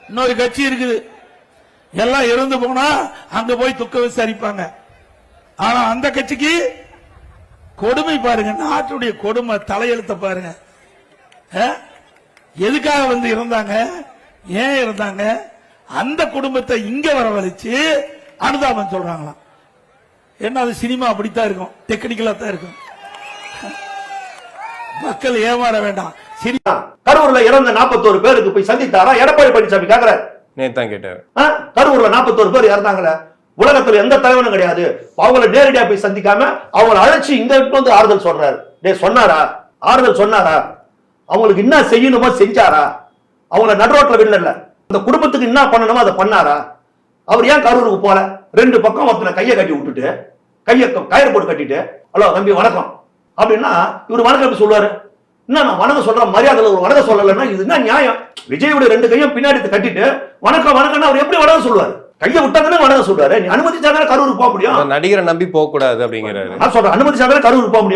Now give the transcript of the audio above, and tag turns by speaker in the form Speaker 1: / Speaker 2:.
Speaker 1: இன்னொரு கட்சி இருக்குது, எல்லாம் இறந்து போனா அங்க போய் துக்க விசாரிப்பாங்க. ஆனா அந்த கட்சிக்கு கொடுமை பாருங்க, நாட்டுடைய கொடுமை தலையெழுத்த பாருங்க. எதுக்காக வந்து இருந்தாங்க, ஏன் இருந்தாங்க, அந்த குடும்பத்தை இங்க வரவழைச்சு அனுதாபம் சொல்றாங்களாம். என்ன அது சினிமா அப்படித்தான் இருக்கும், டெக்னிக்கலா தான் இருக்கும். மக்கள் ஏமாற வேண்டாம்.
Speaker 2: கரூர்ல இறந்த 41 பேருக்கு போய் சந்தித்தாரா எடப்பாடி பழனிசாமி கேக்குறாரு.
Speaker 3: நேத்தான் கேட்டாரு.
Speaker 2: கரூர்ல 41 பேர் இறந்தாங்களே, உலகத்துல எந்த தலைவனும் கிடையாது. அவங்கள நேரடியா போய் சந்திக்காம அவங்களை அழைச்சு இங்க வந்து ஆறுதல் சொல்றாரு. சொன்னாரா? ஆறுதல் சொன்னாரா? அவங்களுக்கு என்ன செய்யணுமோ செஞ்சாரா? அவங்கள நடுரோட்ல விடல. அந்த குடும்பத்துக்கு என்ன பண்ணணுமோ அதை பண்ணாரா? அவர் ஏன் கரூருக்கு போல? 2 பக்கம் ஒருத்தனை கையை கட்டி விட்டுட்டு, கயிறு போட்டு கட்டிட்டு, ஹலோ தம்பி வணக்கம் அப்படின்னா இவரு வணக்கம் எப்படி சொல்லுவாரு? என்ன நான் வணக்கம் சொல்றேன், மரியாதை ஒரு வணக்கம் சொல்லலைன்னா இது என்ன நியாயம்? விஜயோட 2 கையும் பின்னாடி கட்டிட்டு வணக்கம் வணக்கம்னா அவர் எப்படி வணக்கம் சொல்லுவாரு? கையை விட்டாங்கன்னு வணக்கம் சொல்றாரு. நீ அனுமதிச்சாதானே கரூருக்கு போக முடியும்.
Speaker 3: நடிகரை நம்பி போக கூடாது அப்படிங்கிறாரு.
Speaker 2: நான் சொல்றேன், அனுமதிச்சாதானே கரூருக்கு போக முடியும்.